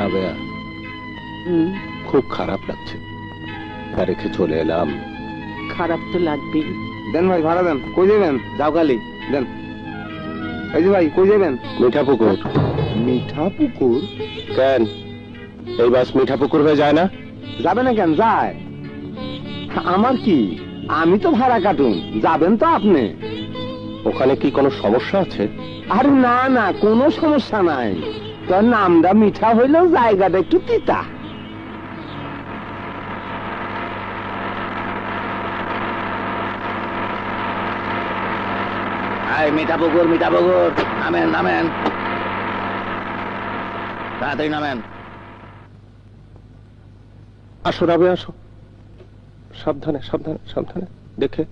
রাবেয়া, খুব খারাপ লাগছে, রেখে চলে এলাম। খারাপ তো লাগবেই। দেন ভাই ভাড়া দেন। কই যাবেন? যাও কালি দেন। এই যে ভাই কই যাবেন? মিঠাপুকুর। মিঠাপুকুর? কেন এই বাস মিঠাপুকুর হয়ে যায় না? যাবে না কেন? যায়। আমার কি, আমি তো ভাড়া কাটুন, যাবেন তো আপনি। ওখানে কি কোনো সমস্যা আছে? আরে না না, কোনো সমস্যা নাই। তোর নামটা মিঠা হইলেও জায়গাটা একটু তিতা। মিঠাপুকুর, মিঠাপুকুর, নামেন নামেন, তাড়াতাড়ি নামেন। আসো রাবে, আসো, সাবধানে সাবধানে সাবধানে দেখে।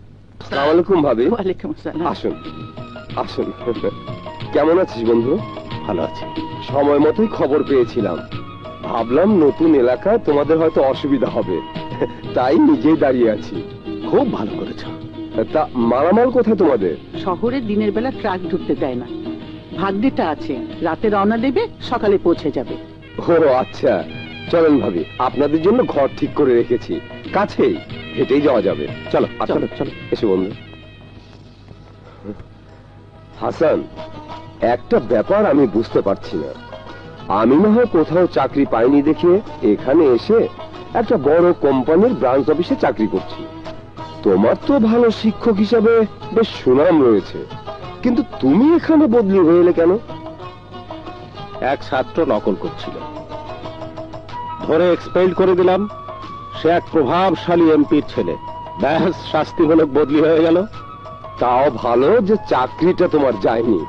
আসসালামু আলাইকুম ভাবি। ওয়ালাইকুম আসসালাম। আসুন আসুন। কেমন আছিস বন্ধু? ভালো আছি। সময় মতোই খবর পেয়েছিলাম, ভাবলাম নতুন এলাকায় তোমাদের হয়তো অসুবিধা হবে, তাই নিজেই দাঁড়িয়ে আছি। খুব ভালো করেছ। তা মালামাল কোথায় তোমাদের? শহরে দিনের বেলা ট্রাক ঢুকতে দেয় না, ভাগ্যটা আছে, রাতে রওনা দেবে, সকালে পৌঁছে যাবে। ও আচ্ছা, চলেন ভাবি, আপনাদের জন্য ঘর ঠিক করে রেখেছি, কাছেই, হেঁটেই যাওয়া যাবে। চলো চলো চলো, এসো বন্ধু। হাসান, একটা ব্যাপার আমি বুঝতে পারছি না। আমি না হয় কোথাও চাকরি পাইনি দেখে এখানে এসে একটা বড় কোম্পানির ব্রাঞ্চ অফিসে চাকরি করছি। তোমার তো ভালো শিক্ষক হিসাবে বেশ সুনাম রয়েছে, কিন্তু তুমি এখানে বদলি হয়ে এলে কেন? এক ছাত্র নকল করছিল, ধরে এক্সপেল করে দিলাম। সে এক প্রভাবশালী এমপির ছেলে, ব্যাস শাস্তিমূলক বদলি হয়ে গেল। তাও ভালো যে চাকরিটা তোমার যায়নি।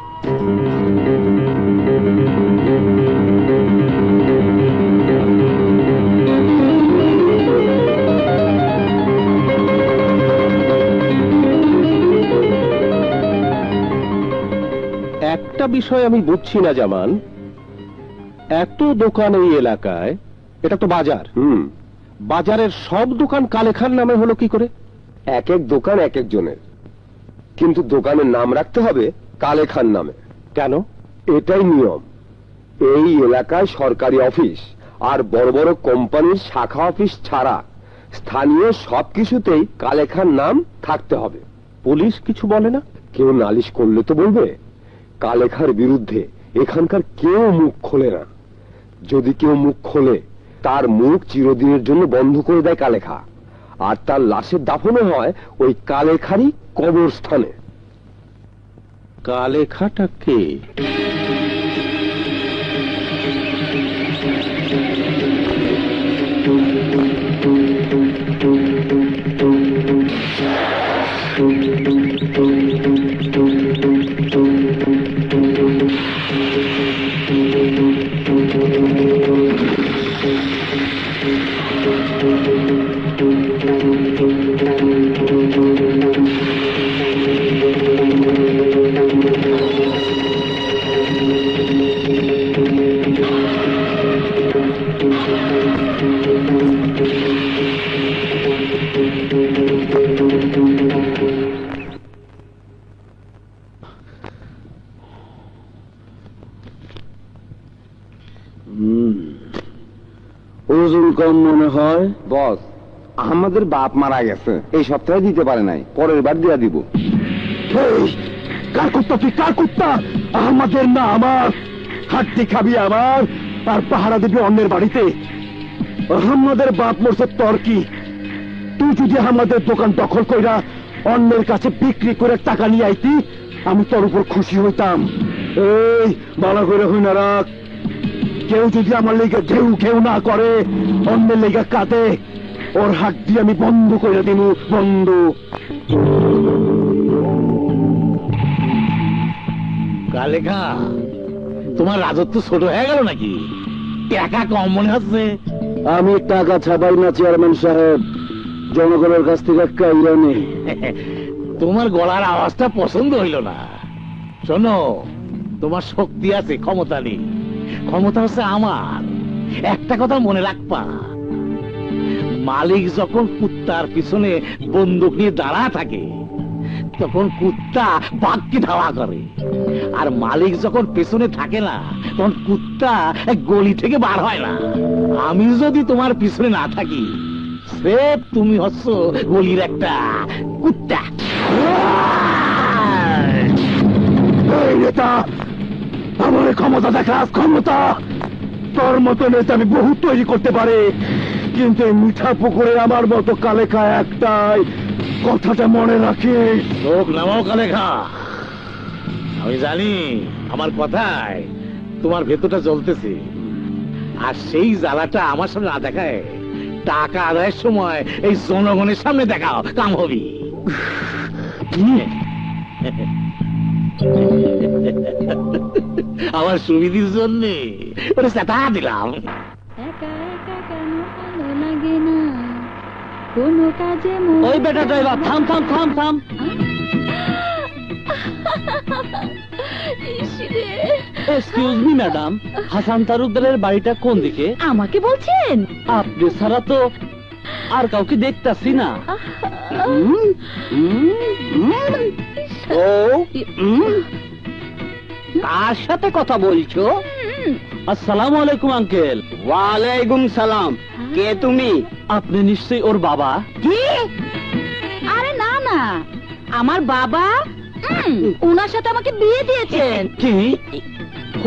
একটা বিষয় আমি বুঝছি না জামান, এত দোকান এই এলাকায়, এটা তো বাজার, বাজারের সব দোকান কালে খান নামে হলো কি করে? এক এক দোকান এক একজনের, কিন্তু দোকানের নাম রাখতে হবে কালে খান নামে। কেন? এটাই নিয়ম। এই এলাকায় সরকারি অফিস আর বড় বড় কোম্পানির শাখা অফিস ছাড়া স্থানীয় সবকিছুতেই কালে খান নাম থাকতে হবে। পুলিশ কিছু বলে না? কেউ নালিশ করলে তো বলবে। কালেখার বিরুদ্ধে এখানকার কেউ মুখ খোলে না। যদি কেউ মুখ খোলে, তার মুখ চিরদিনের জন্য বন্ধ করে দেয় কালেখা, আর তার লাশের দাফনও হয় ওই কালেখারই কবরস্থানে। কালেখাটা কে? ওজন কম মনে হয়। বস, আমাদের বাপ মারা গেছে, এই সপ্তাহে দিতে পারে নাই, পরের বার দিয়া দিব। কার কুত্তা তুই? কার কুত্তা? আমাদের না আমার। হাড্ডি খাবি আমার, আর পাহারা দিবি অন্যের বাড়িতে। আমাদের বাপ মরছে, তোর কি? তুই যদি আমাদের দোকান দখল কইরা অন্যের কাছে বিক্রি করে টাকা নিয়ে আইতি, আমি তোর উপর খুশি হইতাম। এই ভালো করে হই না রাখ। কেউ যদি আমার লেগে ঘেউ ঘেউ না করে, অন্যের লেগে কাঁদে, ওর হাত দিয়ে আমি বন্ধ করে দিব। বন্ধ। কালেখা, তোমার রাজত্ব ছোট হয়ে গেল নাকি? টাকা কম মনে হচ্ছে। আমি টাকা ছাপাই না চেয়ারম্যান সাহেব, জনগণের কাছ থেকে কাইরা নেই। তোমার গলার আওয়াজটা পছন্দ হইল না। শোনো, তোমার শক্তি আছে, ক্ষমতা নেই। ক্ষমতা হচ্ছে আমার। একটা কথা মনে রাখবা, মালিক যখন কুত্তার পিছনে বন্দুক নিয়ে দাঁড়া থাকে, তখন কুত্তা বাঘকে ধাওয়া করে, আর মালিক যখন পেছনে থাকে না তখন কুত্তা গলি থেকে বার হয় না। আমি যদি তোমার পিছনে না থাকি, স্রেফ তুমি হচ্ছ গলির একটা কুত্তা। এই নেতা, আমার ক্ষমতা দেখাস, ক্ষমতা। তোর মতো নেতা আমি বহুত তৈরি করতে পারি, কিন্তু এই মিঠা পুকুরে আমার মতো কালেখা একটাই, কথাটা মনে রাখিস। লোক নামাও কালেখা। আমি জানি আমার কথায় তোমার ভেতরটা জ্বলতেছে, আর সেই জ্বালাটা আমার সামনে না দেখায় টাকা আদায়ের সময় এই জনগণের সামনে দেখাও, কাম হবি। আমার সুবিধির জন্য ওটা চেতা দিলাম। একা একা কেন ভালো লাগে না, কোনো কাজে মন ওই বেটা ড্রাইভার, থাম থাম থাম থাম। ইসরে, এক্সকিউজ মি ম্যাডাম, হাসান তালুকদারের বাড়িটা কোন দিকে? আমাকে বলছেন? আপনি ছাড়া তো আর কাউকে দেখতাছি না। ও কার সাথে কথা বলছো? আসসালামু আলাইকুম আঙ্কেল। ওয়ালাইকুম সালাম। কে তুমি? আপনি নিশ্চয়ই ওর বাবা। কি? আরে না না, আমার বাবা ওনার সাথে আমাকে বিয়ে দিয়েছেন। কি?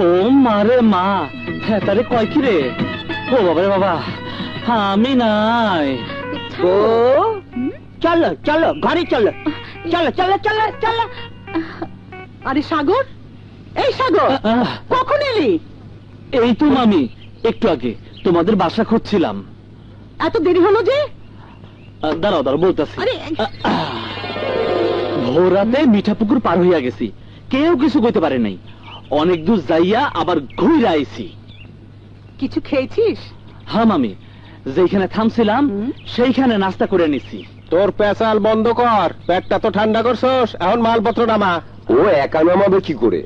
ও মারে মা, হ্যাঁ তারে কয় কি রে? ও বাবা রে বাবা, আমি নাই। ও চলো চলো ঘরে চলো, চলো চলো চলো চলো। আরে সাগর, এই সাগর, কখন এলি? এই তো মামি, একটু আগে তোমাদের বাসা খুঁজছিলাম। এত দেরি হলো যে? দাঁড়াও দাঁড়াও বলতেছি। আরে ভোর রাতে মিঠা পুকুর পার হইয়া গেছি, কেউ কিছু কইতে পারে নাই। অনেক দূর যাইয়া আবার ঘুরে আইছি। কিছু খেয়েছিস? হ্যাঁ মামি, যেখানে থামছিলাম সেইখানে নাস্তা করে নিছি। তোর পেশাল বন্ধ কর, পেটটা তো ঠান্ডা করছস, এখন মালপত্র নামা। ও একা নামাবে কি করে?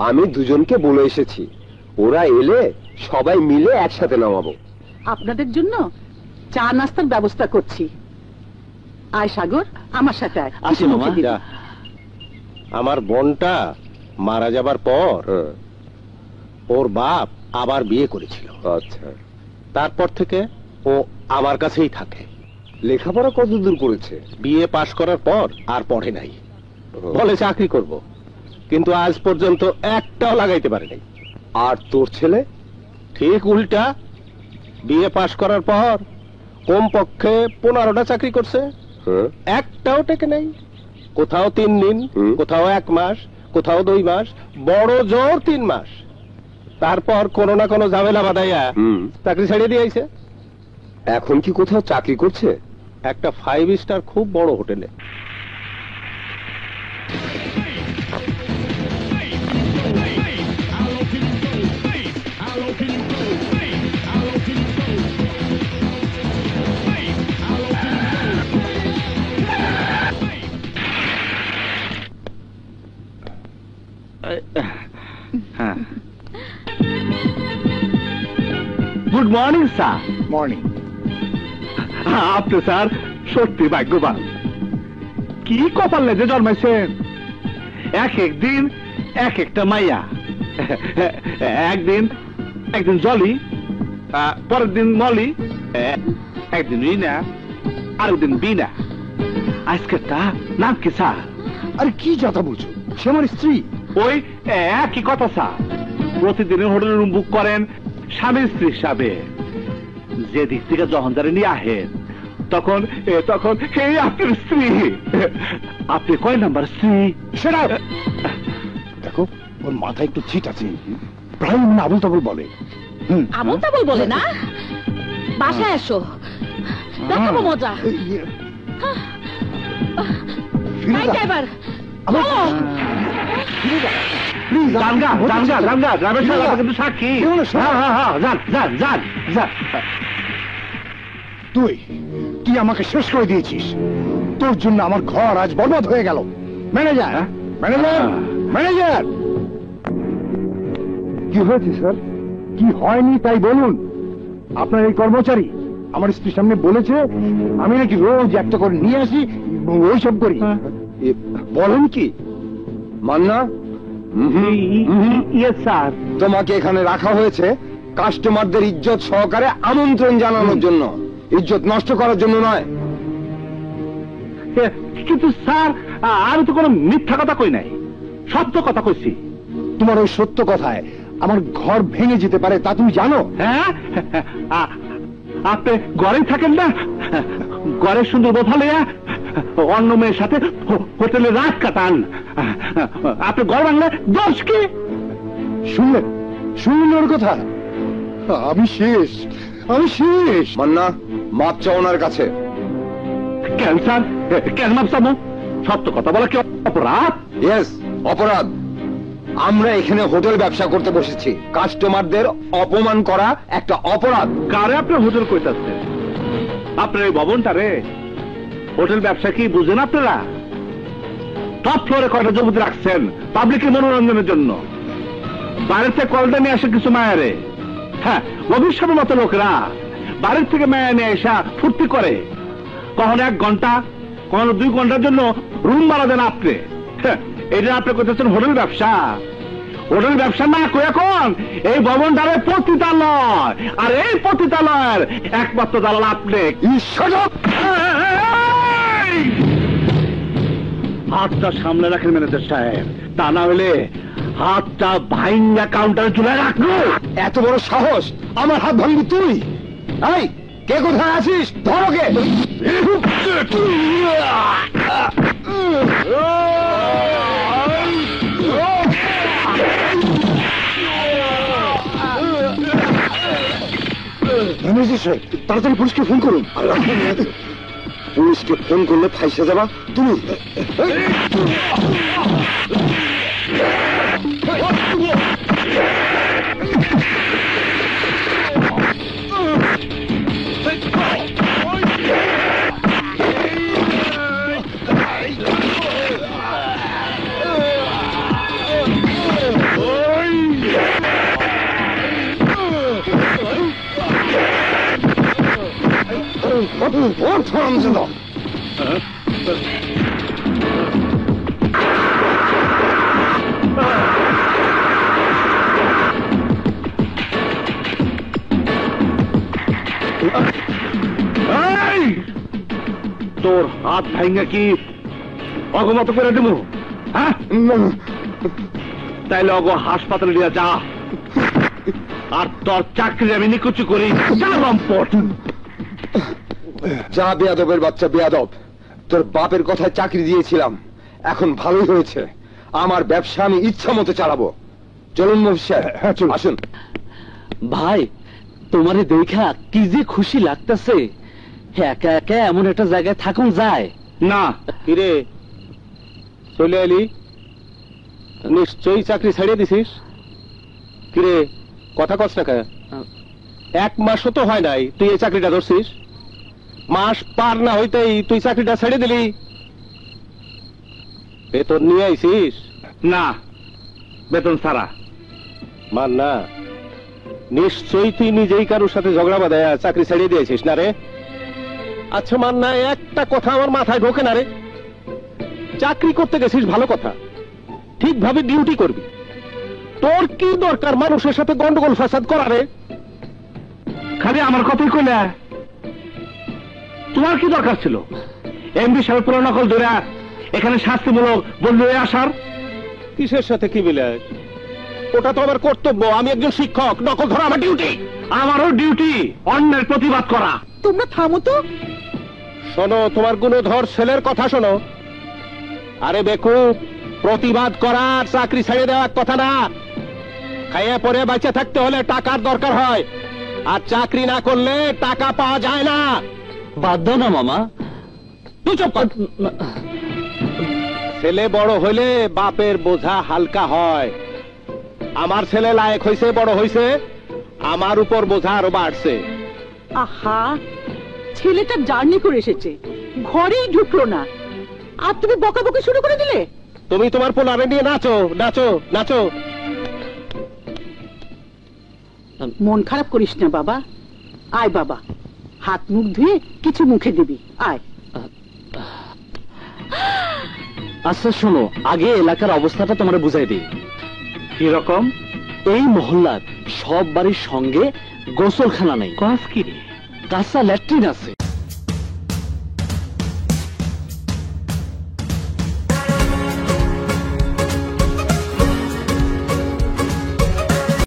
আমি দুজনকে বলে এসেছি, ওরা এলে সবাই মিলে একসাথে নামাবো। আপনাদের জন্য চা নাস্তার ব্যবস্থা করছি। আয় সাগর, আমার সাথে আয়। আসি কিছু মামা। মুখে দিবি। যা। আমার বোনটা মারা যাবার পর ওর বাপ আবার বিয়ে করেছিল। আচ্ছা, তারপর থেকে ও আমার কাছেই থাকে। লেখাপড়া কত দূর করেছে? বিয়ে পাশ করার পর আর পড়ে নাই, বলে চাকরি করব, কিন্তু আজ পর্যন্ত একটাও লাগাইতে পারে নাই। আর তোর ছেলে? ঠিক উল্টা, বিয়ে পাশ করার পর কমপক্ষে 15টা চাকরি করছে, একটাও টেকে নাই। কোথাও 3 দিন, কোথাও 1 মাস, কোথাও 2 মাস, বড় জোর 3 মাস। তারপর কোনো না কোনো ঝামেলা বাঁধাইয়া চাকরি ছাড়িয়ে দিয়েছে। এখন কি কোথাও চাকরি করছে? একটা 5 স্টার খুব বড় হোটেলে। Good morning sir. মর্নিং। আপনি স্যার সত্যি ভাগ্যবান। কি কপাল লেগে জন্মাইছেন, এক এক দিন এক একটা মাইয়া। একদিন জলি, পরের দিন মলি, একদিন রিনা, আরেকদিন বিনা। আজকেরটা নাম কি স্যার? আরে কি কথা বলছো, সে আমার স্ত্রী। ওই একই কথা স্যার, প্রতিদিনের হোটেল রুম বুক করেন স্বামী স্ত্রী হিসাবে। যে দিক থেকে যখন যারা নিয়ে আহেন তখন তখন এই আপনার স্ত্রী। আপনি কয় নাম্বার স্ত্রী? সেটা দেখো, ওর মাথায় একটু ছিট আছে, প্রায় মনে আবল তাবল বলে। আবল তাবল বলে না, বাসায় এসো, দেখাবো মজা। এই ড্রাইভার, তুই আমাকে শেষ করে দিয়েছিস, তোর জন্য আমার ঘর আজ বরবাদ হয়ে গেল। Manager, manager, manager. কি হয়েছে স্যার? কি হয়নি তাই বলুন। আপনার এই কর্মচারী আমার স্ত্রীর সামনে বলেছে আমি নাকি রোজ একটা করে নিয়ে আসি, ওইসব করি। বলেন কি মান্না? Yes sir. তোমাকে এখানে রাখা হয়েছে কাস্টমারদের ইজ্জত সহকারে আমন্ত্রণ জানানোর জন্য, ইজ্জত নষ্ট করার জন্য নয়। কিন্তু স্যার আমি তো কোনো মিথ্যা কথা কই নাই, সত্য কথা কইছি। তোমার ওই সত্য কথায় আমার ঘর ভেঙে যেতে পারে, তা তুমি জানো? হ্যাঁ, আপনি ঘরেই থাকেন না, ঘরের সুন্দর বোথা লইয়া অন্য মেয়ের সাথে হোটেলে রাত কাটান। আপনি ঘর ভাঙলে দোষ কি? শুনলেন ওর কথা? আমি শেষ। মান্না, মাপ চাও ওনার কাছে। কেন স্যার, কেন মাপ চাবো? সত্য কথা বলা কি অপরাধ? ইয়েস, অপরাধ। আমরা এখানে হোটেল ব্যবসা করতে বসেছি, কাস্টমারদের অপমান করা একটা অপরাধ। কারে আপনি হোটেল কইতাছেন? আপনার এই ভবনটা রে হোটেল ব্যবসা কি বুঝেন আপনারা? টপ ফ্লোরে কয়টা জমি রাখছেন পাবলিকের মনোরঞ্জনের জন্য, বাইরের থেকে কলটা নিয়ে আসে কিছু মায়ারে। হ্যাঁ, ভবিষ্যতের মতো লোকরা বাইরের থেকে মায়া নিয়ে এসা ফুর্তি করে, কখনো 1 ঘন্টা কখনো 2 ঘন্টার জন্য রুম ভাড়া দেন আপনি। এটা আপনি করতেছেন হোটেল ব্যবসা? হোটেল ব্যবসা না কই এখন এই ভবনটারে পতিতালয়, আর এই পতিতালয়ের একমাত্র দালাল আপনি। হাতটা সামনে রাখেন ম্যানেজার সাহেব, তা না হলে হাতটা ভাইঙ্গা কাউন্টারে চলে রাখবো। এত বড় সাহস, আমার হাত ভাঙবি তুই? এই, কে কোথায় আছিস? ধরো কে। তাড়াতাড়ি পুলিশকে ফোন করুন। পুলিশকে ফোন করলে ফাইসে যাবা তুমি। তোর হাত ভাঙ্গা কি অগমত করে দেব? হ্যাঁ, তাইলে অগ হাসপাতালে নিয়ে যা, আর তোর চাকরি আমি নিকুচি করি। যা বেয়াদবের বাচ্চা বেয়াদব, তোর বাপের কথায় চাকরি দিয়েছিলাম, এখন ভালোই হয়েছে। আমার ব্যবসা আমি ইচ্ছা মতো চালাবো। চলুন মফিসার, আসুন। ভাই, তোমারে দেখা কি যে খুশি লাগতেছে। একা একা এমন একটা জায়গায় থাকুন যায় না। কিরে চলে এলি? নিশ্চয়ই চাকরি ছাড়িয়ে দিছিস। কিরে কথা কস না? 1 মাসও তো হয় নাই তুই এই চাকরিটা ধরছিস। মাস পার না হইতেই তুই চাকরিটা ছেড়ে দিলি। বেতন নিয়ে আইছিস? না, বেতন ছাড়া। মান না, নিশ্চয়ই তুই নিজেই কারোর সাথে ঝগড়া বাঁধায়া চাকরি ছেড়ে দিয়েছিস না রে? আচ্ছা মান না, একটা কথা আমার মাথায় ঢোকে না রে। চাকরি করতে গেছিস ভালো কথা, ঠিকভাবে ডিউটি করবি। তোর কি দরকার মানুষের সাথে গন্ডগোল ফাসাদ করা রে? খালি আমার কথাই কইলা? তোমার কি দরকার ছিল এমবি সাহেব পুরো নকল ধরে এখানে শাস্তিমূলক বন্ধু হয়ে আসার? কিসের সাথে কি বিলাস? ওটা তো আমার কর্তব্য, আমি একজন শিক্ষক, নকল ধরা আমার ডিউটি। আমারও ডিউটি অন্যের প্রতিবাদ করা। তোমরা থামো তো। শোনো, তোমার গুণধর ছেলের কথা শোনো। আরে বেকুব, প্রতিবাদ করার চাকরি ছেড়ে দেওয়ার কথা না। খাইয়ে পরে বেঁচে থাকতে হলে টাকার দরকার হয়, আর চাকরি না করলে টাকা পাওয়া যায় না। বাদ দাও না মামা। তুই চুপ কর। ছেলে বড় হইলে বাপের বোঝা হালকা হয়। আমার ছেলে লায়ক হইছে, বড় হইছে, আমার উপর বোঝা আরো বাড়ছে। আহা, ছেলেটা জার্নি করে এসেছে, ঘরেই ঢুকলো না, আর তুমি বকাবকি শুরু করে দিলে। তুমি তোমার পোলারে নিয়ে নাচো নাচো নাচো। মন খারাপ করিস না বাবা। আয় বাবা, হাত মুখ ধুয়ে কিছু মুখে দিবি। আয়। আচ্ছা শোনো, আগে এলাকার অবস্থাটা তোমার বুঝাই দিই। কিরকম? এই মহল্লার সব বাড়ির সঙ্গে গোসলখানা নেই, কাঁচা ল্যাট্রিন আছে।